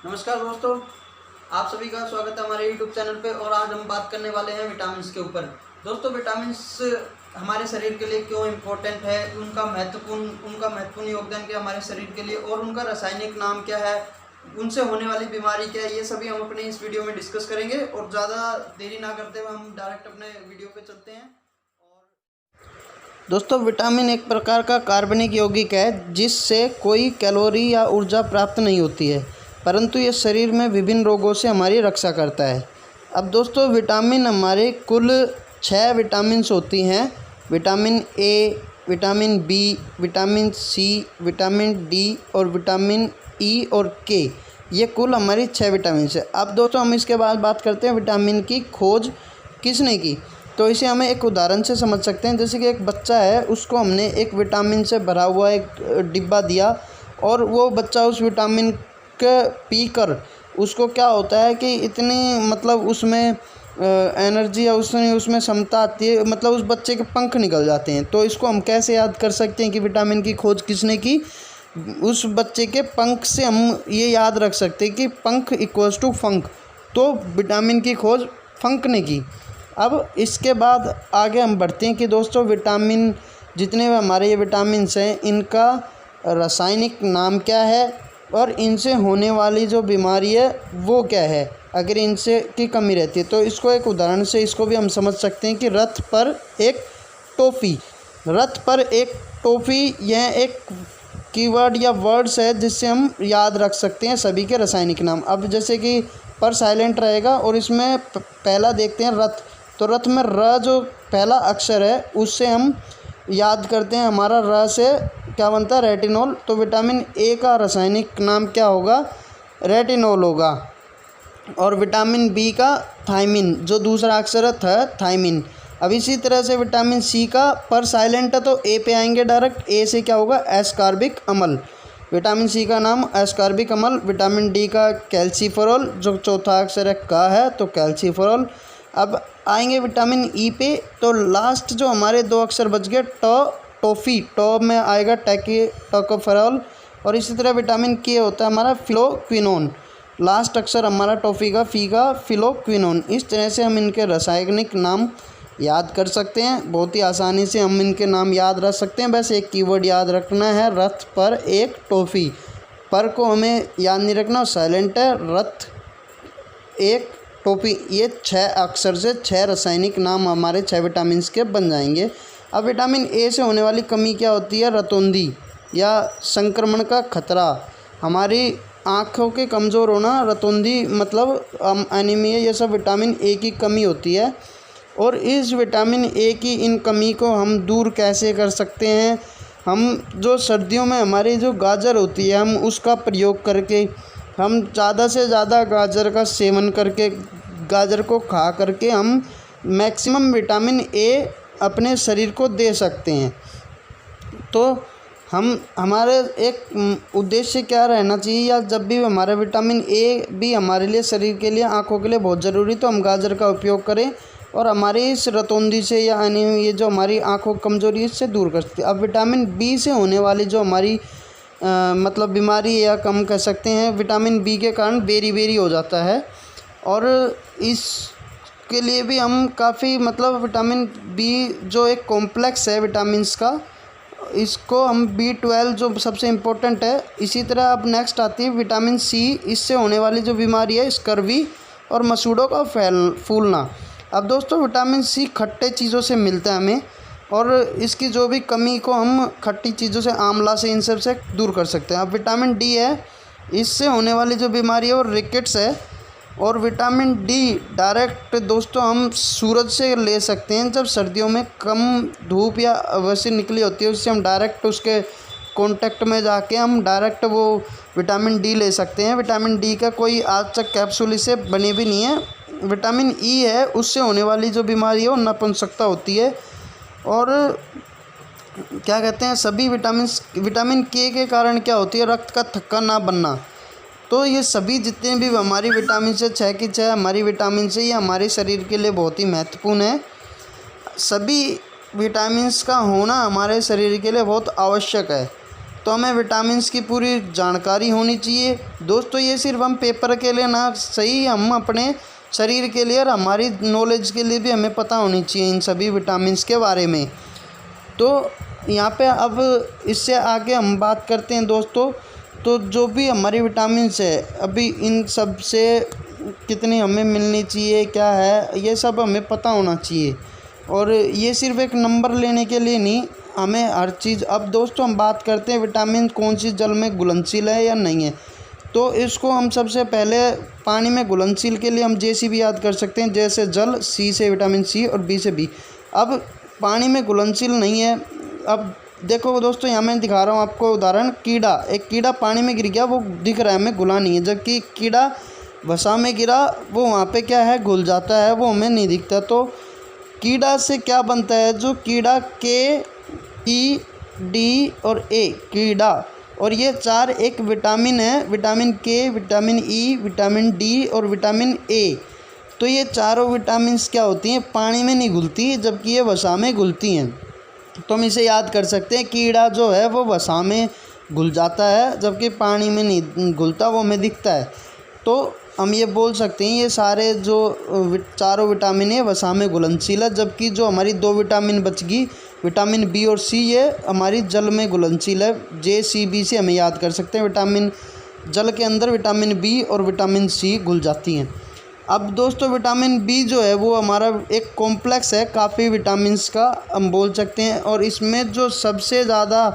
नमस्कार दोस्तों, आप सभी का स्वागत है हमारे YouTube चैनल पे। और आज हम बात करने वाले हैं विटामिन्स के ऊपर। दोस्तों, विटामिन्स हमारे शरीर के लिए क्यों इम्पोर्टेंट है, उनका महत्वपूर्ण योगदान क्या हमारे शरीर के लिए, और उनका रासायनिक नाम क्या है, उनसे होने वाली बीमारी क्या है, ये सभी हम अपने इस वीडियो में डिस्कस करेंगे। और ज़्यादा देरी ना करते हुए हम डायरेक्ट अपने वीडियो पे चलते हैं। दोस्तों, विटामिन एक प्रकार का कार्बनिक यौगिक है जिससे कोई कैलोरी या ऊर्जा प्राप्त नहीं होती है, परंतु ये शरीर में विभिन्न रोगों से हमारी रक्षा करता है। अब दोस्तों, विटामिन हमारे कुल 6 विटामिन्स होती हैं। Vitamin A, vitamin B, vitamin C, vitamin D और विटामिन ई और के, ये कुल हमारी 6 विटामिन्स है। अब दोस्तों, हम इसके बाद बात करते हैं विटामिन की खोज किसने की। तो इसे हमें एक उदाहरण से समझ सकते हैं। जैसे कि एक बच्चा है, उसको हमने एक विटामिन से भरा हुआ एक डिब्बा दिया और वो बच्चा उस विटामिन के पीकर उसको क्या होता है कि इतनी उसमें एनर्जी या उसमें क्षमता आती है, उस बच्चे के पंख निकल जाते हैं। तो इसको हम कैसे याद कर सकते हैं कि विटामिन की खोज किसने की? उस बच्चे के पंख से हम ये याद रख सकते हैं कि पंख इक्वल्स टू फंक। तो विटामिन की खोज फंक ने की। अब इसके बाद आगे हम बढ़ते हैं कि दोस्तों, विटामिन जितने भी हमारे ये विटामिन्स हैं, इनका रासायनिक नाम क्या है और इनसे होने वाली जो बीमारी है वो क्या है, अगर इनसे की कमी रहती है। तो इसको एक उदाहरण से इसको भी हम समझ सकते हैं कि रथ पर एक टॉफ़ी यह एक कीवर्ड या वर्ड्स है जिससे हम याद रख सकते हैं सभी के रासायनिक नाम। अब जैसे कि पर साइलेंट रहेगा और इसमें पहला देखते हैं रथ। तो रथ में र जो पहला अक्षर है उससे हम याद करते हैं, हमारा र से क्या बनता है? रेटिनॉल। तो विटामिन ए का रासायनिक नाम क्या होगा? रेटिनॉल होगा। और विटामिन बी का थायमिन, जो दूसरा अक्षर है थायमिन। अब इसी तरह से विटामिन सी का पर साइलेंट है तो ए पे आएंगे डायरेक्ट। ए से क्या होगा? एस्कॉर्बिक अम्ल। विटामिन सी का नाम एस्कॉर्बिक अम्ल। विटामिन डी का कैल्सीफेरॉल, जो चौथा अक्षर है का है तो कैल्सीफेरॉल। अब आएंगे विटामिन ई पे। तो लास्ट जो हमारे 2 अक्षर बच गए, टॉफ़ी, टॉ में आएगा टोकोफेरॉल। और इसी तरह विटामिन के होता है हमारा फिलोक्विनोन। लास्ट अक्षर हमारा टॉफ़ी का फी का फिलोक्विनोन। इस तरह से हम इनके रासायनिक नाम याद कर सकते हैं। बहुत ही आसानी से हम इनके नाम याद रख सकते हैं। बस एक कीवर्ड याद रखना है, रथ पर एक टॉफ़ी। पर को हमें याद नहीं रखना, साइलेंट है। रथ एक टॉफ़ी, ये 6 अक्षर से 6 रासायनिक नाम हमारे 6 विटामिन्स के बन जाएंगे। अब विटामिन ए से होने वाली कमी क्या होती है? रतौंधी या संक्रमण का खतरा। हमारी आँखों के कमज़ोर होना, रतौंधी एनीमिया, ये सब विटामिन ए की कमी होती है। और इस विटामिन ए की इन कमी को हम दूर कैसे कर सकते हैं? हम जो सर्दियों में हमारी जो गाजर होती है, हम उसका प्रयोग करके, हम ज़्यादा से ज़्यादा गाजर का सेवन करके, गाजर को खा करके हम मैक्सिमम विटामिन ए अपने शरीर को दे सकते हैं। तो हमारे एक उद्देश्य क्या रहना चाहिए, या जब भी हमारा विटामिन ए भी हमारे लिए, शरीर के लिए, आँखों के लिए बहुत ज़रूरी, तो हम गाजर का उपयोग करें और हमारी इस रतौंधी से या ये जो हमारी आँखों की कमज़ोरी है इससे दूर कर सकते हैं। अब विटामिन बी से होने वाली जो हमारी बीमारी, या कम कह सकते हैं, विटामिन बी के कारण बेरी हो जाता है। और इसके लिए भी हम काफ़ी विटामिन बी जो एक कॉम्प्लेक्स है विटामिन्स का, इसको हम B12 जो सबसे इम्पोर्टेंट है। इसी तरह अब नेक्स्ट आती है विटामिन सी। इससे होने वाली जो बीमारी है स्कर्वी और मसूड़ों का फूलना। अब दोस्तों, विटामिन सी खट्टे चीज़ों से मिलता है हमें, और इसकी जो भी कमी को हम खट्टी चीज़ों से, आंवला से, इन सब से दूर कर सकते हैं। अब विटामिन डी है, इससे होने वाली जो बीमारी है वो रिकेट्स है। और विटामिन डी डायरेक्ट दोस्तों हम सूरज से ले सकते हैं। जब सर्दियों में कम धूप या वैसे निकली होती है, उससे हम डायरेक्ट उसके कांटेक्ट में जाके हम डायरेक्ट वो विटामिन डी ले सकते हैं। विटामिन डी का कोई आज तक कैप्सूल इससे बनी भी नहीं है। विटामिन ई है, उससे होने वाली जो बीमारी है वो नपुंसकता होती है। और क्या कहते हैं, सभी विटामिन के कारण क्या होती है? रक्त का थक्का ना बनना। तो ये सभी जितने भी हमारी विटामिन से 6 की 6 हमारी विटामिन से, ये हमारे शरीर के लिए बहुत ही महत्वपूर्ण है। सभी विटामिन्स का होना हमारे शरीर के लिए बहुत आवश्यक है। तो हमें विटामिन्स की पूरी जानकारी होनी चाहिए दोस्तों। ये सिर्फ हम पेपर के लिए ना सही, हम अपने शरीर के लिए और हमारी नॉलेज के लिए भी हमें पता होनी चाहिए इन सभी विटामिन्स के बारे में। तो यहाँ पे अब इससे आगे हम बात करते हैं दोस्तों। तो जो भी हमारी विटामिन्स है, अभी इन सब से कितनी हमें मिलनी चाहिए, क्या है, ये सब हमें पता होना चाहिए। और ये सिर्फ एक नंबर लेने के लिए नहीं, हमें हर चीज़। अब दोस्तों हम बात करते हैं विटामिन कौन सी जल में घुलनशील है या नहीं है। तो इसको हम सबसे पहले पानी में घुलनशील के लिए हम जैसी भी याद कर सकते हैं, जैसे जल, सी से विटामिन सी और बी से बी। अब पानी में घुलनशील नहीं है। अब देखो दोस्तों, यहाँ मैं दिखा रहा हूँ आपको उदाहरण। कीड़ा, एक कीड़ा पानी में गिर गया, वो दिख रहा है हमें, घुला नहीं है। जबकि कीड़ा वसा में गिरा, वो वहाँ पे क्या है, घुल जाता है, वो हमें नहीं दिखता। तो कीड़ा से क्या बनता है, जो कीड़ा के, ई, डी और ए, कीड़ा, और ये 4 एक विटामिन है, विटामिन के, विटामिन ई, विटामिन डी और विटामिन ए। तो ये चारों विटामिन्स क्या होती हैं, पानी में नहीं घुलती, जबकि ये वसा में घुलती हैं। तो हम इसे याद कर सकते हैं, कीड़ा जो है वो वसा में घुल जाता है, जबकि पानी में नहीं घुलता, वो हमें दिखता है। तो हम ये बोल सकते हैं ये सारे जो चारों विटामिन है वसा में घुलनशील है। जबकि जो हमारी 2 विटामिन बच गई, विटामिन बी और सी, ये हमारी जल में घुलनशील है। जे, सी, बी से हमें याद कर सकते हैं। विटामिन जल के अंदर विटामिन बी और विटामिन सी घुल जाती हैं। अब दोस्तों विटामिन बी जो है वो हमारा एक कॉम्प्लेक्स है, काफ़ी विटामिन्स का हम बोल सकते हैं। और इसमें जो सबसे ज़्यादा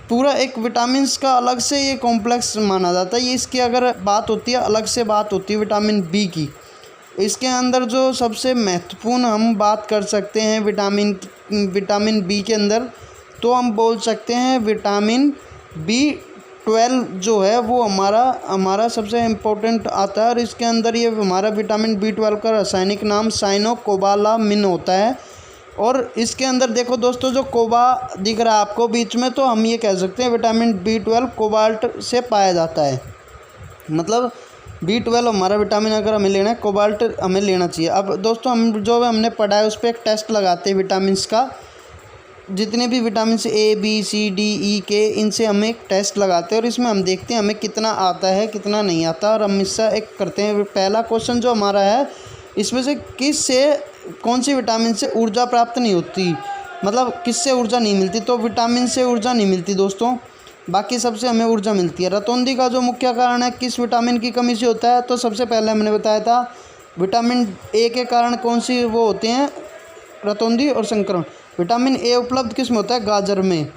पूरा एक विटामिन्स का अलग से ये कॉम्प्लेक्स माना जाता है। ये इसकी अगर बात होती है, अलग से बात होती है विटामिन बी की। इसके अंदर जो सबसे महत्वपूर्ण हम बात कर सकते हैं विटामिन बी के अंदर, तो हम बोल सकते हैं विटामिन B12 जो है वो हमारा सबसे इम्पोर्टेंट आता है। और इसके अंदर ये हमारा विटामिन B12 का रासायनिक नाम साइनोकोबालामिन होता है। और इसके अंदर देखो दोस्तों, जो कोबा दिख रहा है आपको बीच में, तो हम ये कह सकते हैं विटामिन B12 कोबाल्ट से पाया जाता है। मतलब B12 हमारा विटामिन अगर हमें लेना है, कोबाल्ट हमें लेना चाहिए। अब दोस्तों हमने पढ़ा है उस पर एक टेस्ट लगाते हैं विटामिन्स का। जितने भी vitamin A, B, C, D, E, K, इनसे हम एक टेस्ट लगाते हैं और इसमें हम देखते हैं हमें कितना आता है, कितना नहीं आता। और हम इससे एक करते हैं, पहला क्वेश्चन जो हमारा है, इसमें से कौन सी विटामिन से ऊर्जा प्राप्त नहीं होती, मतलब किससे ऊर्जा नहीं मिलती। तो विटामिन से ऊर्जा नहीं मिलती दोस्तों, बाकी सबसे हमें ऊर्जा मिलती है। रतौंधी का जो मुख्य कारण है किस विटामिन की कमी से होता है, तो सबसे पहले हमने बताया था विटामिन ए के कारण कौन सी वो होते हैं, रतौंधी और संक्रमण। विटामिन ए उपलब्ध किस में होता है, गाजर में।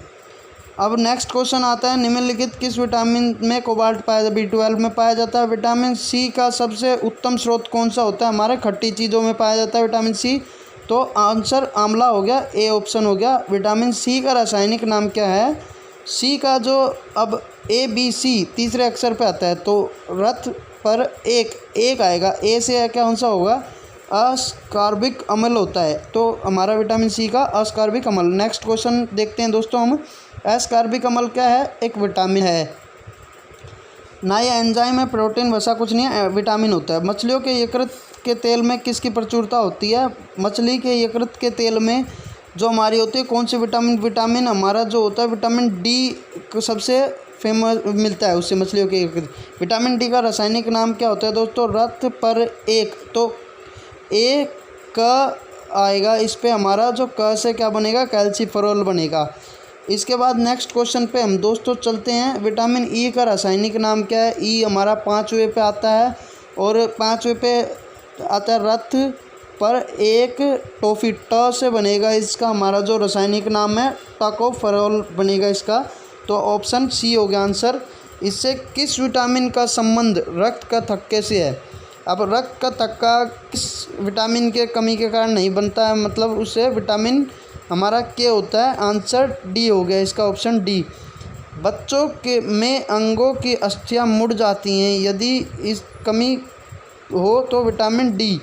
अब नेक्स्ट क्वेश्चन आता है, निम्नलिखित किस विटामिन में कोबाल्ट पाया जाता है, B12 में पाया जाता है। विटामिन सी का सबसे उत्तम स्रोत कौन सा होता है, हमारे खट्टी चीज़ों में पाया जाता है विटामिन सी। तो आंसर आंवला हो गया, ए ऑप्शन हो गया। विटामिन सी का रासायनिक नाम क्या है, सी का जो अब ABC तीसरे अक्षर पे आता है, तो रथ पर एक आएगा, ए से क्या कौन सा होगा, अस्कॉर्बिक अम्ल होता है। तो हमारा विटामिन सी का अस्कॉर्बिक अम्ल। नेक्स्ट क्वेश्चन देखते हैं दोस्तों हम, अस्कॉर्बिक अम्ल क्या है, एक विटामिन है ना, ये एंजाइम है, प्रोटीन वसा कुछ नहीं है, विटामिन होता है। मछलियों के यकृत के तेल में किसकी प्रचुरता होती है, मछली के यकृत के तेल में जो हमारी होती है कौन सी विटामिन हमारा जो होता है विटामिन डी को सबसे फेमस मिलता है उससे, मछलियों के यकृत। विटामिन डी का रासायनिक नाम क्या होता है दोस्तों, रथ पर एक। तो ए क आएगा इस पे, हमारा जो क से क्या बनेगा, कैल्सीफेरॉल बनेगा। इसके बाद नेक्स्ट क्वेश्चन पे हम दोस्तों चलते हैं, विटामिन ई का रासायनिक नाम क्या है। ई हमारा 5वें पे आता है और 5वें पे आता है रथ पर एक, टॉफी, ट से बनेगा इसका हमारा जो रासायनिक नाम है, टॉकोफेरॉल बनेगा इसका। तो ऑप्शन सी हो गया आंसर। इससे किस विटामिन का संबंध रक्त का थक्के से है। अब रक्त का थक्का किस विटामिन के कमी के कारण नहीं बनता है, मतलब उससे विटामिन हमारा के होता है, आंसर डी हो गया इसका, ऑप्शन डी। बच्चों के में अंगों की अस्थियां मुड़ जाती हैं, यदि इस कमी हो तो विटामिन डी,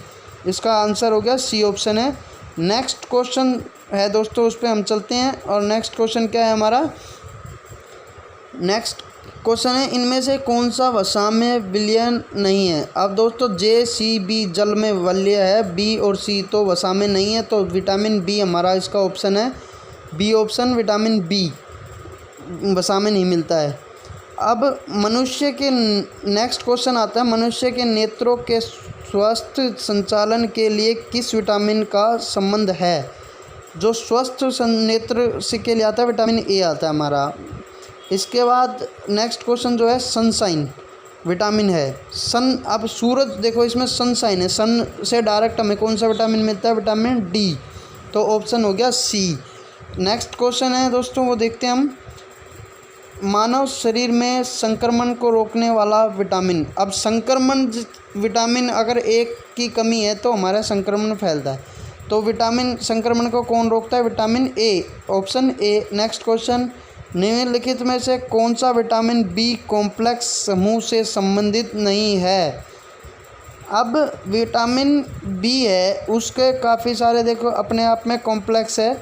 इसका आंसर हो गया सी ऑप्शन है। नेक्स्ट क्वेश्चन है दोस्तों, उस पर हम चलते हैं। और नेक्स्ट क्वेश्चन क्या है हमारा, नेक्स्ट क्वेश्चन है, इनमें से कौन सा वसा में विलयन नहीं है। अब दोस्तों जे, सी, बी जल में वलय है, बी और सी तो वसा में नहीं है। तो विटामिन बी हमारा इसका ऑप्शन है, बी ऑप्शन विटामिन बी। वसा में नहीं मिलता है। अब मनुष्य के नेक्स्ट क्वेश्चन आता है, मनुष्य के नेत्रों के स्वस्थ संचालन के लिए किस विटामिन का संबंध है? जो स्वस्थ नेत्र से के लिए आता है विटामिन ए आता है हमारा। इसके बाद नेक्स्ट क्वेश्चन जो है सनसाइन विटामिन है। सन, अब सूरज देखो इसमें सनसाइन है, सन से डायरेक्ट हमें कौन सा विटामिन मिलता है? Vitamin D. तो ऑप्शन हो गया सी। नेक्स्ट क्वेश्चन है दोस्तों, वो देखते हैं हम, मानव शरीर में संक्रमण को रोकने वाला विटामिन। अब संक्रमण विटामिन अगर एक की कमी है तो हमारा संक्रमण फैलता है, तो विटामिन संक्रमण को कौन रोकता है? Vitamin A, option A. Next question, निम्नलिखित में से कौन सा विटामिन बी कॉम्प्लेक्स समूह से संबंधित नहीं है? अब विटामिन बी है उसके काफ़ी सारे देखो अपने आप में कॉम्प्लेक्स है,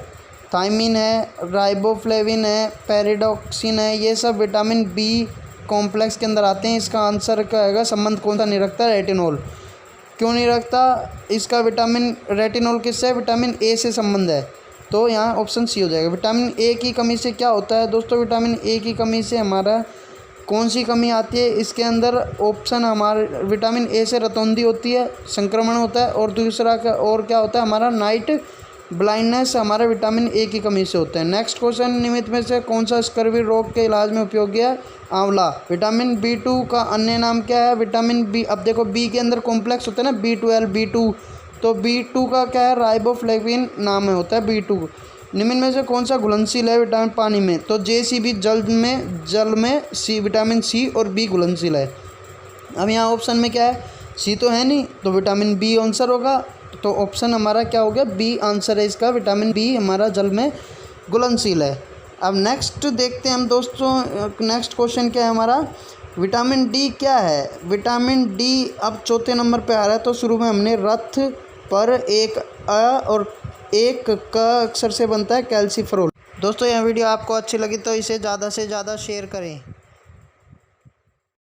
थायमिन है, राइबोफ्लेविन है, पेरिडोक्सिन है, ये सब विटामिन बी कॉम्प्लेक्स के अंदर आते हैं। इसका आंसर क्या आएगा? संबंध कौन सा नहीं रखता? रेटिनॉल। क्यों नहीं रखता? इसका विटामिन रेटिनॉल किससे? विटामिन ए से संबंध है, तो यहाँ ऑप्शन सी हो जाएगा। विटामिन ए की कमी से क्या होता है दोस्तों? विटामिन ए की कमी से हमारा कौन सी कमी आती है? इसके अंदर ऑप्शन हमारे विटामिन ए से रतौंधी होती है, संक्रमण होता है, और दूसरा क्या और क्या होता है? हमारा नाइट ब्लाइंडनेस हमारा विटामिन ए की कमी से होता है। नेक्स्ट क्वेश्चन, निम्नलिखित में से कौन सा स्कर्वी रोग के इलाज में उपयोगी है? आंवला। विटामिन बी2 का अन्य नाम क्या है? Vitamin B. अब देखो बी के अंदर कॉम्प्लेक्स होता है ना, बी12 बी2, तो बी2 का क्या है? राइबोफ्लेविन नाम है, होता है बी2। निम्न में से कौन सा घुलनशील है विटामिन पानी में? तो JCB जल में सी विटामिन सी और बी घुलनशील है। अब यहाँ ऑप्शन में क्या है? सी तो है नहीं, तो विटामिन बी आंसर होगा, तो ऑप्शन हमारा क्या हो गया? बी आंसर है इसका, विटामिन बी हमारा जल में घुलनशील है। अब नेक्स्ट देखते हैं हम दोस्तों, नेक्स्ट क्वेश्चन क्या है हमारा? विटामिन डी क्या है? विटामिन डी अब चौथे नंबर पे आ रहा है। तो शुरू में हमने रथ पर एक अ और एक क अक्षर से बनता है कैल्सीफेरोल। दोस्तों यह वीडियो आपको अच्छी लगी तो इसे ज़्यादा से ज़्यादा शेयर करें।